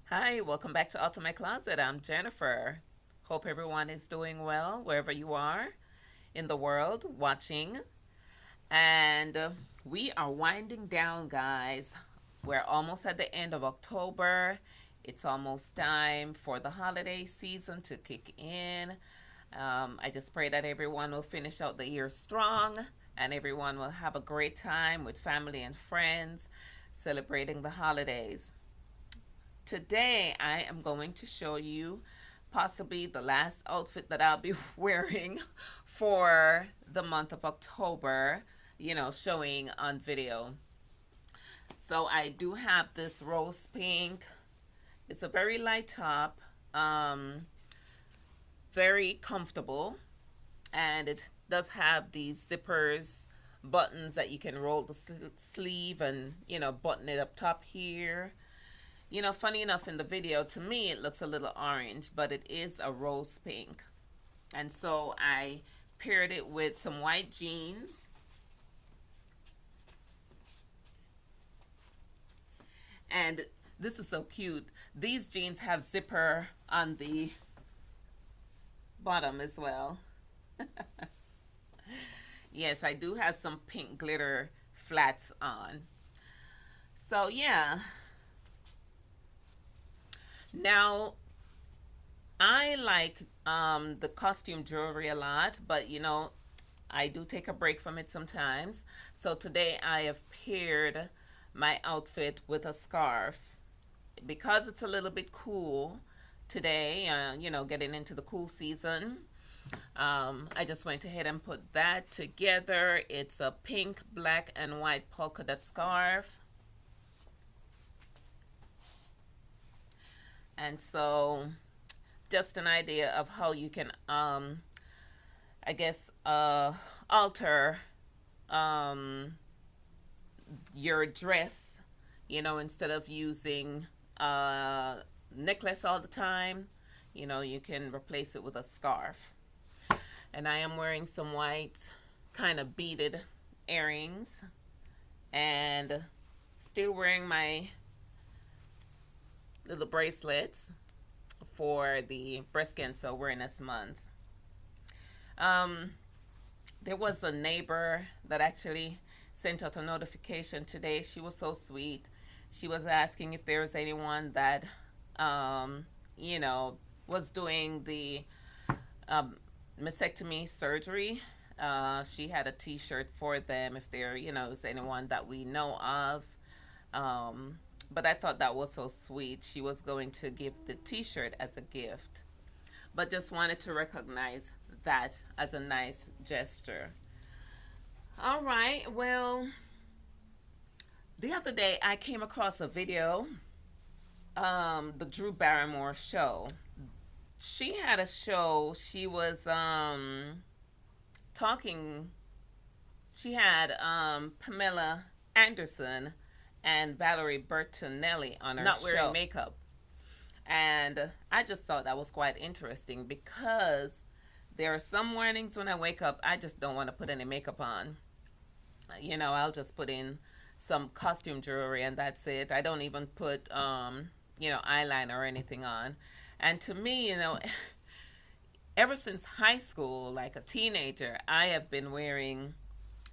Hi, welcome back to Ultimate Closet. I'm Jennifer. Hope everyone is doing well wherever you are in the world watching. And we are winding down, guys. We're almost at the end of October. It's almost time for the holiday season to kick in. I just pray that everyone will finish out the year strong and everyone will have a great time with family and friends celebrating the holidays. Today, I am going to show you possibly the last outfit that I'll be wearing for the month of October, showing on video. So I do have this rose pink. It's a very light top, very comfortable, and it does have these zippers, buttons that you can roll the sleeve and, button it up top here. Funny enough, in the video, to me, it looks a little orange, but it is a rose pink. And so I paired it with some white jeans. And this is so cute. These jeans have zipper on the bottom as well. Yes, I do have some pink glitter flats on. So, yeah. Now, I like the costume jewelry a lot, but I do take a break from it sometimes. So today I have paired my outfit with a scarf because it's a little bit cool today, getting into the cool season. I just went ahead and put that together. It's a pink, black, and white polka dot scarf. And so just an idea of how you can I guess alter um your dress, instead of using a necklace all the time. You can replace it with a scarf. And I am wearing some white kind of beaded earrings and still wearing my little bracelets for the breast cancer awareness month. Um, there was a neighbor that actually sent out a notification today. She was so sweet. She was asking if there was anyone that, um, you know, was doing the um, mastectomy surgery. She had a T-shirt for them if there, is anyone that we know of. But I thought that was so sweet. She was going to give the T-shirt as a gift, but just wanted to recognize that as a nice gesture. All right. Well, the other day I came across a video, the Drew Barrymore show. She had a show. She was talking. She had Pamela Anderson and Valerie Bertinelli on her not wearing show. Makeup. And I just thought that was quite interesting because there are some mornings when I wake up, I just don't want to put any makeup on. I'll just put in some costume jewelry and that's it. I don't even put, eyeliner or anything on. And to me, ever since high school, like a teenager, I have been wearing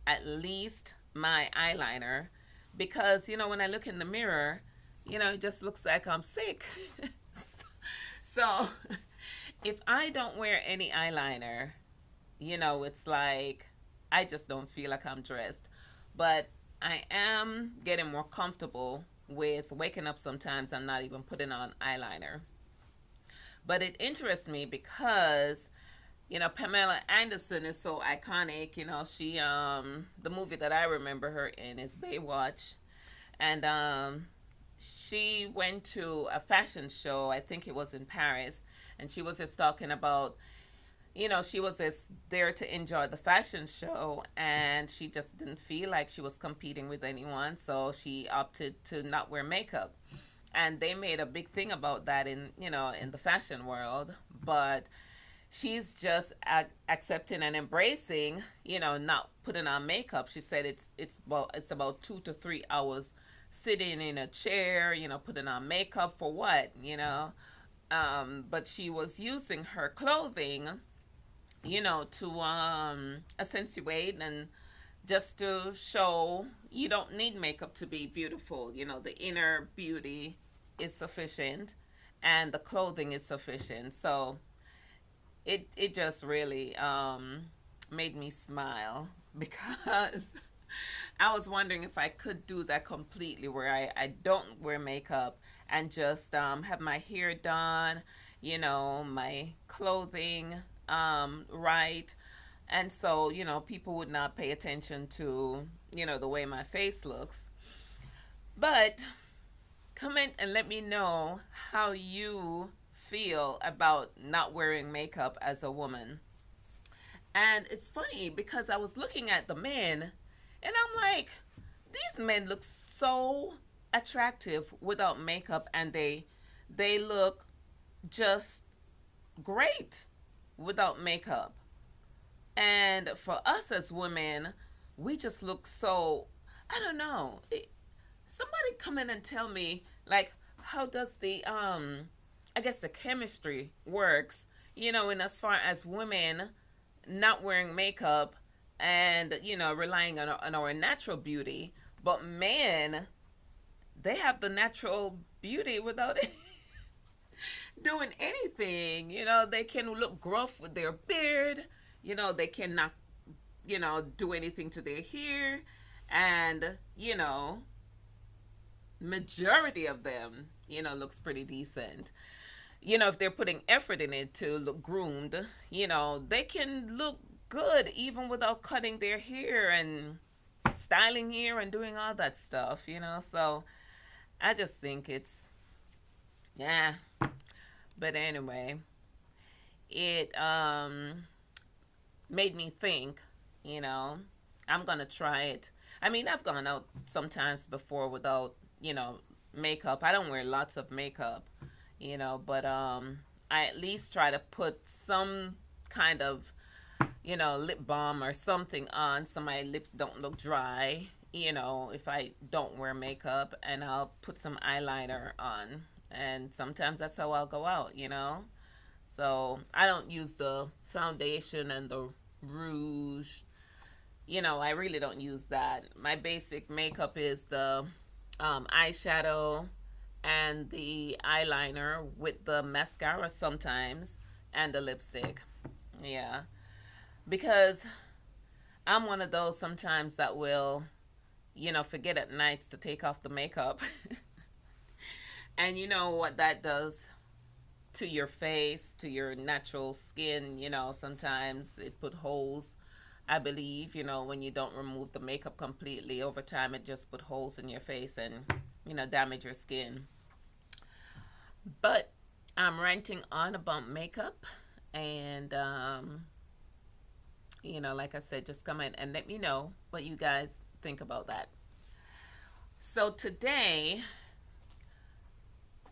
at least my eyeliner because, when I look in the mirror, it just looks like I'm sick. So if I don't wear any eyeliner, it's like I just don't feel like I'm dressed. But I am getting more comfortable with waking up sometimes and not even putting on eyeliner. But it interests me because, Pamela Anderson is so iconic. She the movie that I remember her in is Baywatch. And she went to a fashion show, I think it was in Paris, and she was just talking about, she was just there to enjoy the fashion show and she just didn't feel like she was competing with anyone, so she opted to not wear makeup. And they made a big thing about that in the fashion world, but she's just accepting and embracing, not putting on makeup. She said it's about 2 to 3 hours sitting in a chair, putting on makeup for what. But she was using her clothing, to accentuate and just to show you don't need makeup to be beautiful. The inner beauty is sufficient and the clothing is sufficient. So it just really made me smile because I was wondering if I could do that completely where I don't wear makeup and just have my hair done, my clothing right. And so, people would not pay attention to, the way my face looks. But comment and let me know how you feel about not wearing makeup as a woman. And it's funny because I was looking at the men and I'm like, these men look so attractive without makeup, and they look just great without makeup. And for us as women, we just look so, I don't know. Somebody come in and tell me, like, how does the I guess the chemistry works, in as far as women not wearing makeup and, relying on our natural beauty, but men, they have the natural beauty without doing anything. They can look gruff with their beard. They cannot, do anything to their hair. And, majority of them, looks pretty decent. If they're putting effort in it to look groomed, they can look good even without cutting their hair and styling hair and doing all that stuff. So I just think it's, yeah. But anyway, it made me think, I'm going to try it. I mean, I've gone out sometimes before without, makeup. I don't wear lots of makeup, but I at least try to put some kind of, lip balm or something on so my lips don't look dry, if I don't wear makeup, and I'll put some eyeliner on. And sometimes that's how I'll go out. So I don't use the foundation and the rouge. I really don't use that. My basic makeup is the eyeshadow and the eyeliner with the mascara sometimes and the lipstick. Yeah. Because I'm one of those sometimes that will, forget at nights to take off the makeup. And you know what that does to your face, to your natural skin. Sometimes it put holes, I believe, when you don't remove the makeup completely. Over time, it just put holes in your face and, damage your skin. But I'm ranting on about makeup. And, like I said, just comment and let me know what you guys think about that. So today,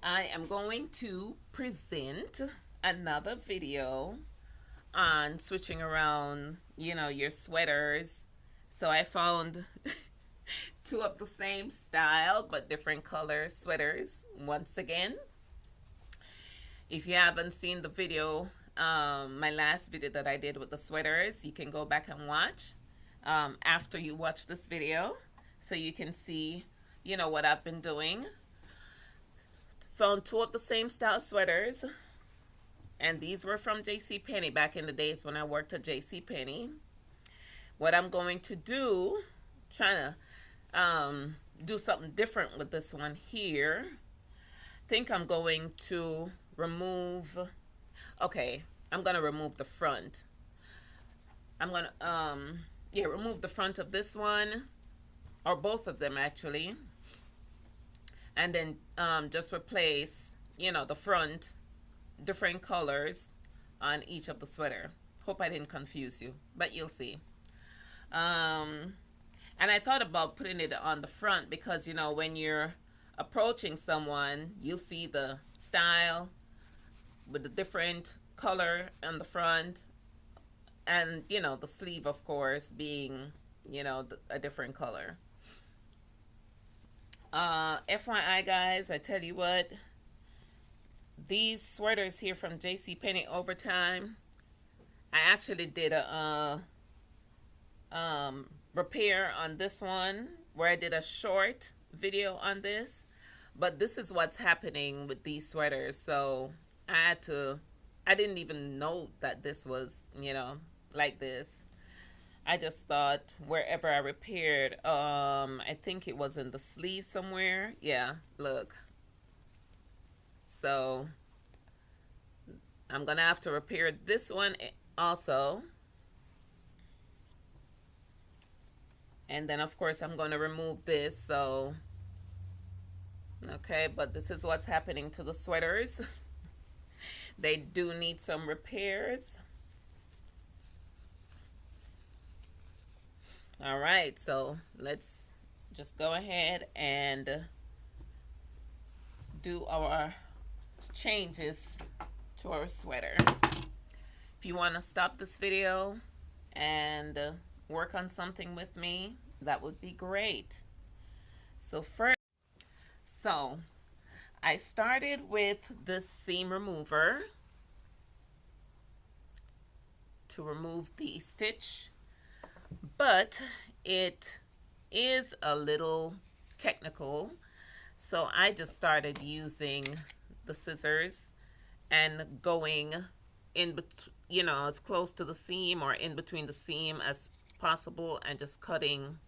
I am going to present another video on switching around, your sweaters. So I found two of the same style but different color sweaters once again. If you haven't seen the video, my last video that I did with the sweaters, you can go back and watch after you watch this video so you can see, what I've been doing. Found two of the same style sweaters, and these were from JCPenney back in the days when I worked at JCPenney. What I'm going to do, trying to do something different with this one here. Think I'm going to remove, okay, I'm going to remove the front. I'm going to, remove the front of this one, or both of them actually. And then just replace, the front, different colors on each of the sweater. Hope I didn't confuse you, but you'll see. And I thought about putting it on the front because, when you're approaching someone, you'll see the style with the different color on the front. And, the sleeve, of course, being, a different color. FYI guys, I tell you what, these sweaters here from JCPenney Overtime, I actually did a repair on this one where I did a short video on this, but this is what's happening with these sweaters. So I didn't even know that this was, like this. I just thought wherever I repaired, I think it was in the sleeve somewhere. Yeah, look. So I'm gonna have to repair this one also. And then of course I'm gonna remove this. So okay, but this is what's happening to the sweaters. They do need some repairs. All right, so let's just go ahead and do our changes to our sweater. If you want to stop this video and work on something with me, that would be great. So I started with the seam remover to remove the stitch, but it is a little technical, so I just started using the scissors and going in between, as close to the seam or in between the seam as possible, and just cutting,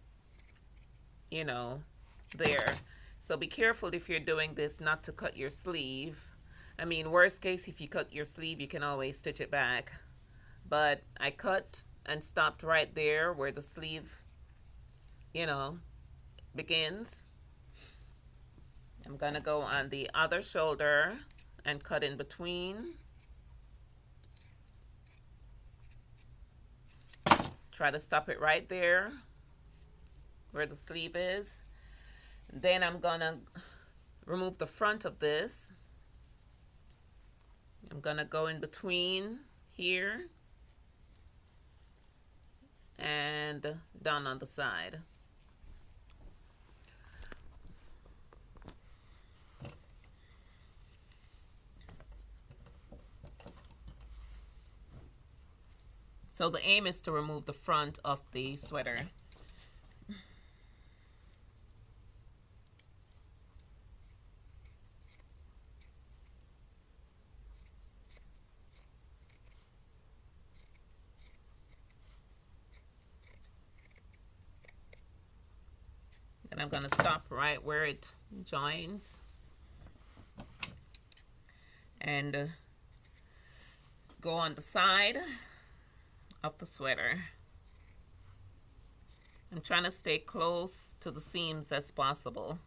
there. So be careful if you're doing this not to cut your sleeve. I mean, worst case, if you cut your sleeve, you can always stitch it back. But I cut and stopped right there where the sleeve, begins. I'm gonna go on the other shoulder and cut in between. Try to stop it right there where the sleeve is. Then I'm gonna remove the front of this. I'm gonna go in between here and down on the side. So the aim is to remove the front of the sweater. And I'm going to stop right where it joins and go on the side of the sweater. I'm trying to stay close to the seams as possible,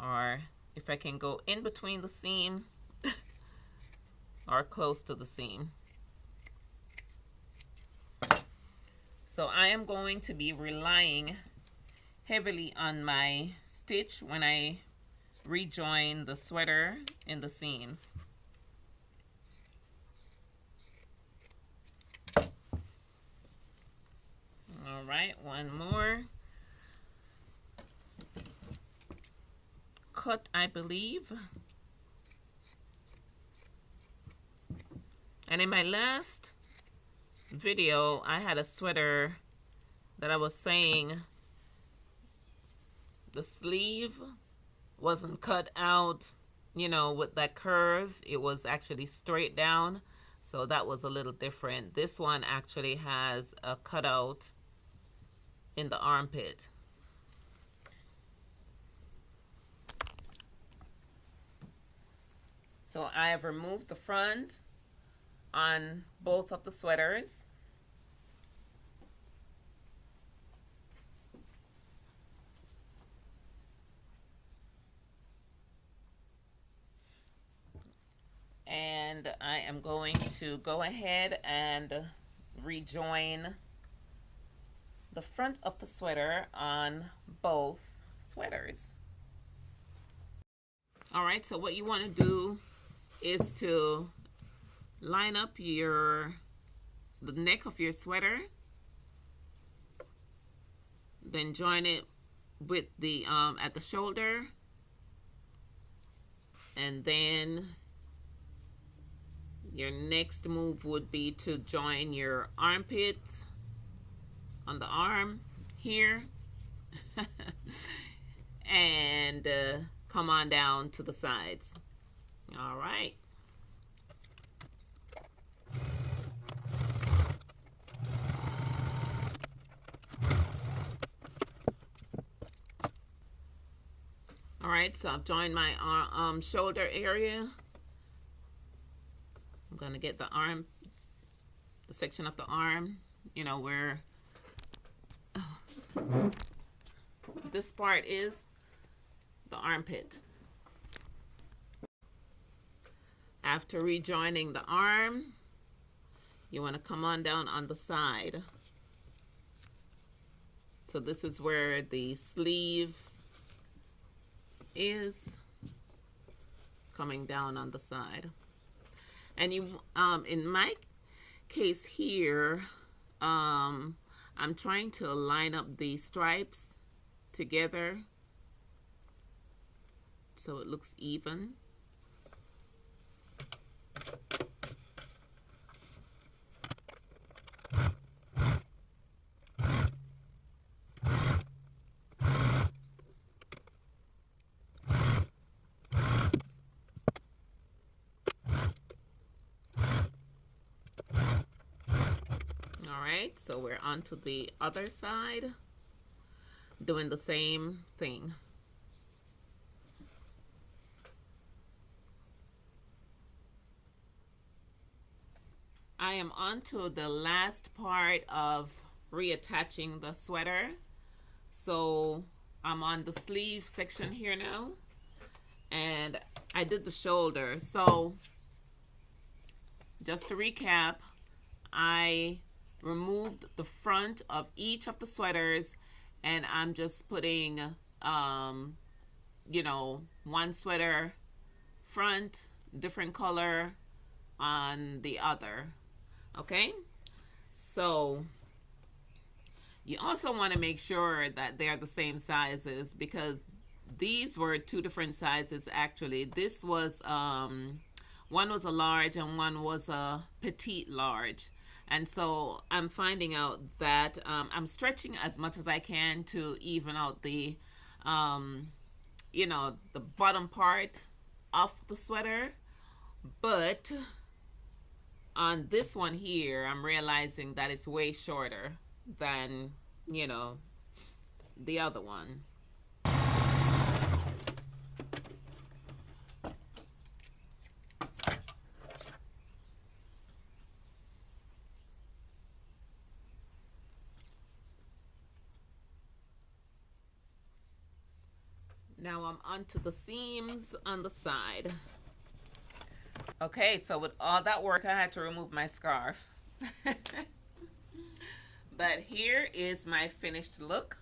or if I can go in between the seam or close to the seam. So I am going to be relying heavily on my stitch when I rejoin the sweater in the seams. All right, one more cut, I believe. And in my last video, I had a sweater that I was saying the sleeve wasn't cut out, with that curve. It was actually straight down. So that was a little different. This one actually has a cutout in the armpit. So I have removed the front on both of the sweaters. And I am going to go ahead and rejoin the front of the sweater on both sweaters. All right, so what you want to do is to line up the neck of your sweater, then join it with the at the shoulder, and then your next move would be to join your armpits on the arm here and come on down to the sides. All right. All right, so I've joined my shoulder area. I'm gonna get the arm, the section of the arm, you know, where this part is the armpit. After rejoining the arm, you want to come on down on the side. So this is where the sleeve is, coming down on the side. And you, in my case here, I'm trying to line up the stripes together so it looks even. Alright, so we're on to the other side, doing the same thing. I am on to the last part of reattaching the sweater. So I'm on the sleeve section here now, and I did the shoulder. So just to recap, I removed the front of each of the sweaters, and I'm just putting you know, one sweater front, different color on the other. Okay, so you also want to make sure that they're the same sizes, because these were two different sizes actually. This was one was a large and one was a petite large. And so I'm finding out that I'm stretching as much as I can to even out the, you know, the bottom part of the sweater. But on this one here, I'm realizing that it's way shorter than, you know, the other one. Now I'm onto the seams on the side. Okay, so with all that work, I had to remove my scarf. But here is my finished look.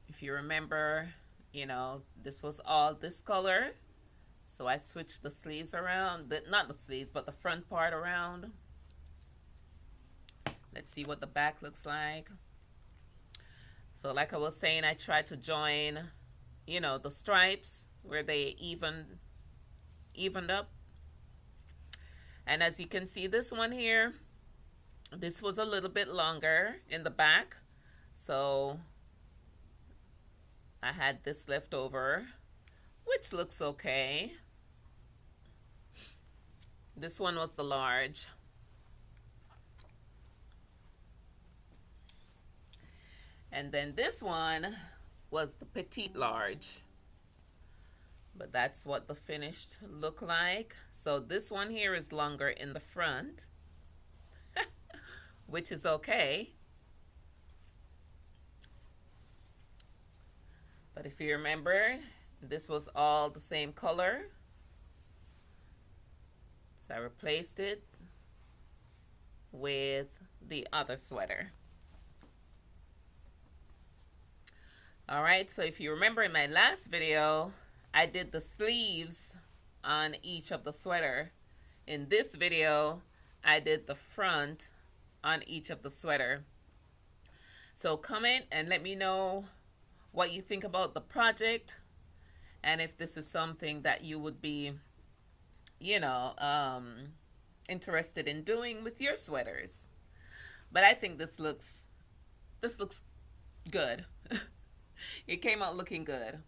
If you remember, you know, this was all this color. So I switched the sleeves around, not the sleeves, but the front part around. Let's see what the back looks like. So like I was saying, I tried to join, you know, the stripes where they evened up. And as you can see, this one here, this was a little bit longer in the back. So I had this left over, which looks okay. This one was the large. And then this one was the petite large. But that's what the finished look like. So this one here is longer in the front, which is okay. But if you remember, this was all the same color. So I replaced it with the other sweater. All right, so if you remember in my last video, I did the sleeves on each of the sweater. In this video, I did the front on each of the sweater. So comment and let me know what you think about the project, and if this is something that you would be, you know, interested in doing with your sweaters. But I think this looks good. It came out looking good.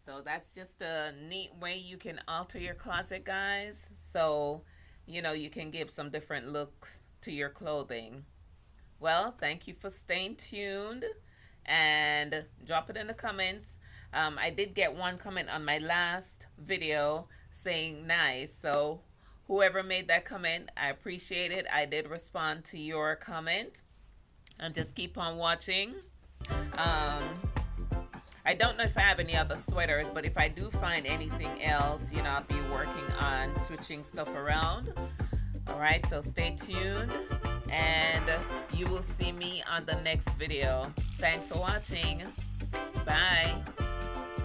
So that's just a neat way you can alter your closet, guys. So, you know, you can give some different looks to your clothing. Well, thank you for staying tuned, and drop it in the comments. I did get one comment on my last video saying nice. So whoever made that comment, I appreciate it. I did respond to your comment. And just keep on watching. I don't know if I have any other sweaters, but if I do find anything else, you know, I'll be working on switching stuff around. All right, so stay tuned, and you will see me on the next video. Thanks for watching. Bye.